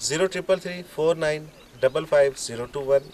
033349555021।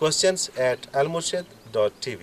questions@almurshid.tv।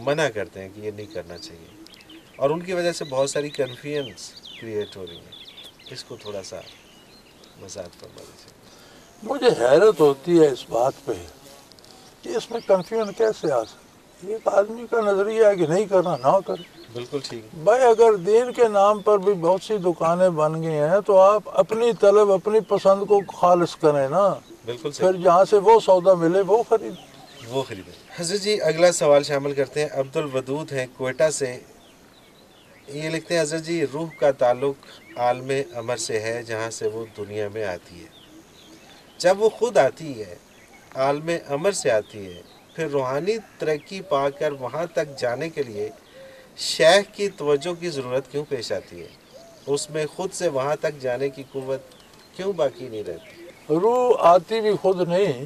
منع کرتے ہیں کہ یہ نہیں کرنا چاہیے، اور ان کی وجہ سے بہت ساری کنفیوژنس کریٹ ہو رہی ہیں، اس کو تھوڑا سا وضاحت فرما دیجیے۔ مجھے حیرت ہوتی ہے اس بات پہ کہ اس میں کنفیوژن کیسے آ سکتی ہے۔ ایک آدمی کا نظریہ ہے کہ نہیں کرنا، نہ کرے۔ بالکل ٹھیک، بھائی اگر دین کے نام پر بھی بہت سی دکانیں بن گئی ہیں تو آپ اپنی طلب اپنی پسند کو خالص کریں نا، بالکل پھر صحیح، جہاں سے وہ سودا ملے وہ خرید۔ وہ خریدیں۔ حضرت جی اگلا سوال شامل کرتے ہیں، عبد الودود ہیں کوئٹہ سے، یہ لکھتے ہیں حضرت جی روح کا تعلق عالم امر سے ہے جہاں سے وہ دنیا میں آتی ہے، جب وہ خود آتی ہے عالم امر سے آتی ہے، پھر روحانی ترقی پا کر وہاں تک جانے کے لیے شیخ کی توجہ کی ضرورت کیوں پیش آتی ہے؟ اس میں خود سے وہاں تک جانے کی قوت کیوں باقی نہیں رہتی؟ روح آتی بھی خود نہیں،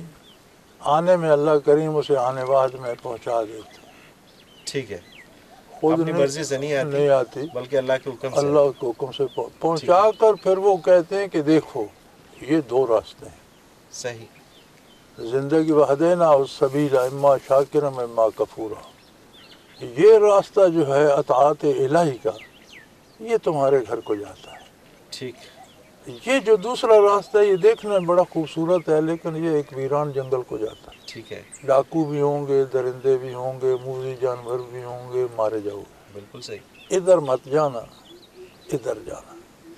آنے میں اللہ کریم اسے آنے بعد میں پہنچا دیتے، ٹھیک ہے، خود اپنی مرضی سے نہیں آتی، بلکہ اللہ کے حکم سے۔ اللہ کے حکم سے پہنچا کر پھر وہ کہتے ہیں کہ دیکھو یہ دو راستے ہیں، صحیح، زندگی وحدینا السبیل اما شاکرا اما کفورا، یہ راستہ جو ہے اطاعت الہی کا یہ تمہارے گھر کو جاتا ہے، ٹھیک، یہ جو دوسرا راستہ ہے یہ دیکھنے میں بڑا خوبصورت ہے لیکن یہ ایک ویران جنگل کو جاتا ہے، ٹھیک ہے، ڈاکو بھی ہوں گے، درندے بھی ہوں گے، موذی جانور بھی ہوں گے، مارے جاؤ گے، بالکل صحیح، ادھر مت جانا ادھر جانا۔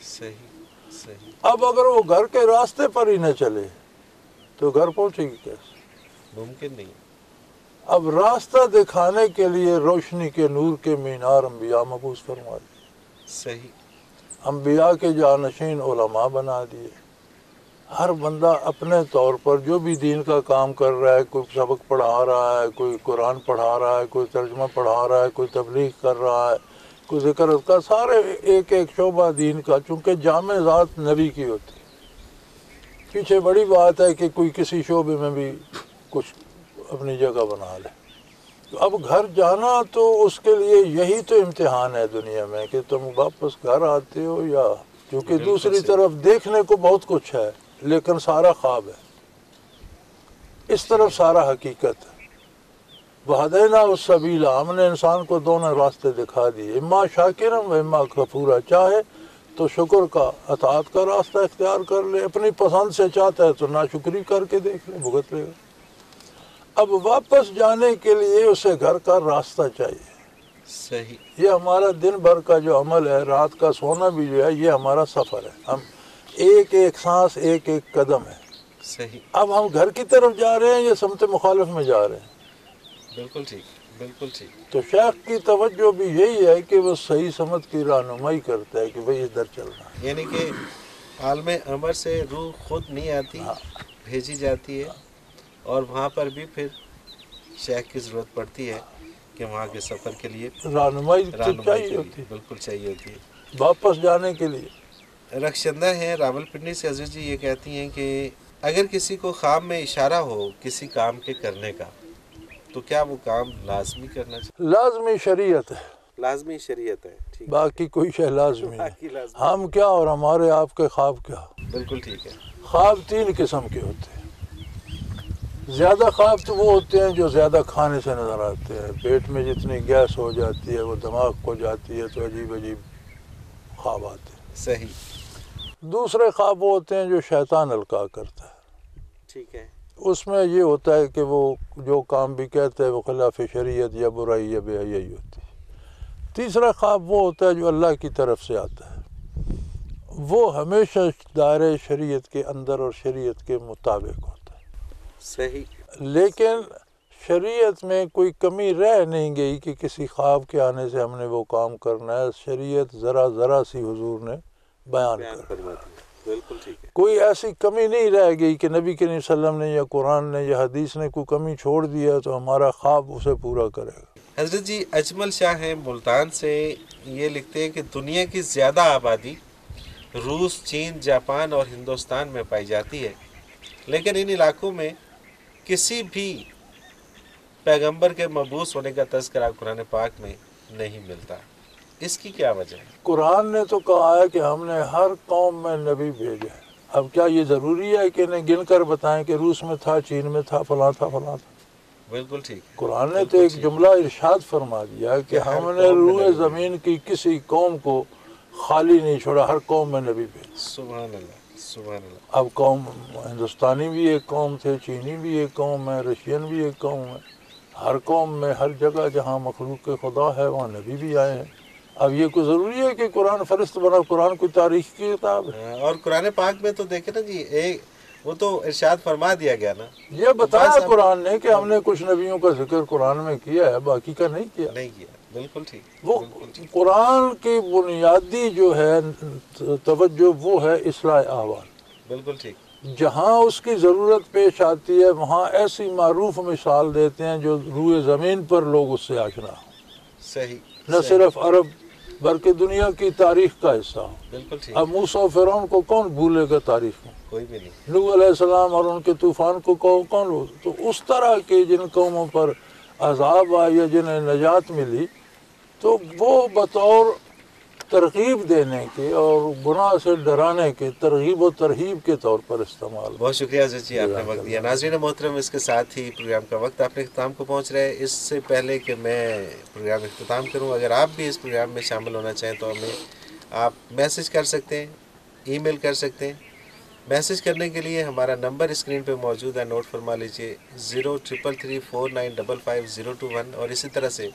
صحیح، صحیح، اب اگر وہ گھر کے راستے پر ہی نہ چلے تو گھر پہنچے گی کیسے؟ ممکن نہیں، اب راستہ دکھانے کے لیے روشنی کے نور کے مینار انبیاء مبعوث فرما دیے، صحیح، انبیاء کے جانشین علماء بنا دیے، ہر بندہ اپنے طور پر جو بھی دین کا کام کر رہا ہے، کوئی سبق پڑھا رہا ہے، کوئی قرآن پڑھا رہا ہے، کوئی ترجمہ پڑھا رہا ہے، کوئی تبلیغ کر رہا ہے، کوئی ذکر کا، سارے ایک ایک شعبہ دین کا، چونکہ جامع ذات نبی کی ہوتی ہے۔ پیچھے بڑی بات ہے کہ کوئی کسی شعبے میں بھی کچھ اپنی جگہ بنا لے۔ تو اب گھر جانا تو اس کے لیے یہی تو امتحان ہے دنیا میں کہ تم واپس گھر آتے ہو یا، کیونکہ بالکل دوسری صحیح، طرف دیکھنے کو بہت کچھ ہے لیکن سارا خواب ہے، اس طرف سارا حقیقت ہے۔ وہدینا السبیل، ہم نے انسان کو دونوں راستے دکھا دیے، اما شاکرم و اما کفورا، چاہے تو شکر کا اطاعت کا راستہ اختیار کر لے، اپنی پسند سے چاہتا ہے تو ناشکری کر کے دیکھ لے، بھگت لے گا۔ اب واپس جانے کے لیے اسے گھر کا راستہ چاہیے۔ صحیح، یہ ہمارا دن بھر کا جو عمل ہے، رات کا سونا بھی جو ہے، یہ ہمارا سفر ہے، ہم ایک ایک سانس ایک ایک قدم ہے۔ صحیح، اب ہم گھر کی طرف جا رہے ہیں یا سمت مخالف میں جا رہے ہیں؟ بالکل ٹھیک، بالکل ٹھیک، تو شیخ کی توجہ بھی یہی ہے کہ وہ صحیح سمت کی رہنمائی کرتا ہے کہ بھئی ادھر چلنا ہے۔ یعنی کہ عالم امر سے روح خود نہیں آتی، بھیجی جاتی ہے، اور وہاں پر بھی پھر شیخ کی ضرورت پڑتی ہے کہ وہاں کے سفر کے لیے رہنمائی تو رہنمائی چاہیے کے ہوتی لیے بالکل چاہیے ہوتی ہے۔ ہے واپس جانے کے لیے۔ رخشندہ ہیں راول پنڈی سے، حضرت جی یہ کہتی ہیں کہ اگر کسی کو خواب میں اشارہ ہو کسی کام کے کرنے کا تو کیا وہ کام لازمی کرنا چاہیے؟ لازمی شریعت ہے، لازمی شریعت ہے، ٹھیک، باقی کوئی شے لازمی ہے۔ باقی لازمی، ہم کیا اور ہمارے آپ کے خواب کیا؟ بالکل ٹھیک ہے، خواب تین قسم کے ہوتے ہیں۔ زیادہ خواب تو وہ ہوتے ہیں جو زیادہ کھانے سے نظر آتے ہیں، پیٹ میں جتنی گیس ہو جاتی ہے وہ دماغ کو جاتی ہے تو عجیب عجیب خواب آتے ہیں۔ صحیح، دوسرے خواب وہ ہوتے ہیں جو شیطان القاء کرتا ہے، ٹھیک ہے، اس میں یہ ہوتا ہے کہ وہ جو کام بھی کہتے ہیں وہ خلاف شریعت یا برائی یا بے حیائی ہوتی ہے۔ تیسرا خواب وہ ہوتا ہے جو اللہ کی طرف سے آتا ہے، وہ ہمیشہ دائرۂ شریعت کے اندر اور شریعت کے مطابق ہوتا ہے، صحیح، لیکن شریعت میں کوئی کمی رہ نہیں گئی کہ کسی خواب کے آنے سے ہم نے وہ کام کرنا ہے، شریعت ذرا سی حضور نے بیان کر، فرماتی ہے، بالکل ٹھیک ہے، کوئی ایسی کمی نہیں رہ گئی کہ نبی کریم صلی اللہ علیہ وسلم نے یا قرآن نے یا حدیث نے کوئی کمی چھوڑ دیا تو ہمارا خواب اسے پورا کرے گا۔ حضرت جی اجمل شاہ ہیں ملتان سے، یہ لکھتے ہیں کہ دنیا کی زیادہ آبادی روس، چین، جاپان اور ہندوستان میں پائی جاتی ہے، لیکن ان علاقوں میں کسی بھی پیغمبر کے مبعوث ہونے کا تذکرہ قرآن پاک میں نہیں ملتا، اس کی کیا وجہ ہے؟ قرآن نے تو کہا ہے کہ ہم نے ہر قوم میں نبی بھیجے ہیں، اب کیا یہ ضروری ہے کہ انہیں گن کر بتائیں کہ روس میں تھا، چین میں تھا، فلاں تھا، فلاں تھا؟ بالکل ٹھیک ہے. قرآن نے تو ایک جملہ ارشاد فرما دیا کہ ہم نے روئے زمین کی کسی قوم کو خالی نہیں چھوڑا، ہر قوم میں نبی بھیجا. سبحان اللہ سبحان اللہ. اب قوم ہندوستانی بھی ایک قوم تھے، چینی بھی ایک قوم ہے، رشین بھی ایک قوم ہے. ہر قوم میں ہر جگہ جہاں مخلوق خدا ہے وہاں نبی بھی آئے ہیں. اب یہ کوئی ضروری ہے کہ قرآن فرست بنا؟ قرآن کوئی تاریخ کی کتاب ہے؟ اور قرآن پاک میں تو دیکھیں نا جی، وہ تو ارشاد فرما دیا گیا نا. یہ بتایا قرآن نے کہ ہم نے کچھ نبیوں کا ذکر قرآن میں کیا ہے، باقی کا نہیں کیا. نہیں کیا. بالکل ٹھیک. وہ قرآن کی بنیادی جو ہے توجہ وہ ہے اصلاح احوال. بالکل ٹھیک. جہاں اس کی ضرورت پیش آتی ہے وہاں ایسی معروف مثال دیتے ہیں جو روئے زمین پر لوگ اس سے آشنا ہوں. صحیح. نہ صرف عرب بلکہ دنیا کی تاریخ کا حصہ ہوں. بالکل ٹھیک. اب موسیٰ و فرعون کو کون بھولے گا تاریخ میں؟ کوئی بھی نہیں. نوح علیہ السلام اور ان کے طوفان کو کون لوگ؟ تو اس طرح کے جن قوموں پر عذاب آیا جنہیں نجات ملی تو وہ بطور ترغیب دینے کے اور گناہ سے ڈرانے کے ترغیب و ترہیب کے طور پر استعمال. بہت شکریہ عزیز جی، آپ نے وقت دیا. ناظرین محترم، اس کے ساتھ ہی پروگرام کا وقت اپنے اختتام کو پہنچ رہا ہے. اس سے پہلے کہ میں پروگرام اختتام کروں، اگر آپ بھی اس پروگرام میں شامل ہونا چاہیں تو ہمیں آپ میسج کر سکتے ہیں، ای میل کر سکتے ہیں. میسج کرنے کے لیے ہمارا نمبر اسکرین پہ موجود ہے، نوٹ فرما لیجیے 033349550221. اور اسی طرح سے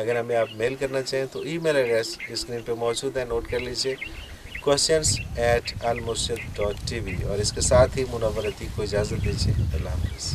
اگر ہمیں آپ میل کرنا چاہیں تو ای میل ایڈریس اسکرین پہ موجود ہے، نوٹ کر لیجیے questions@almurshid.tv. اور اس کے ساتھ ہی منور عتیق کو اجازت دیجیے. اللہ حافظ.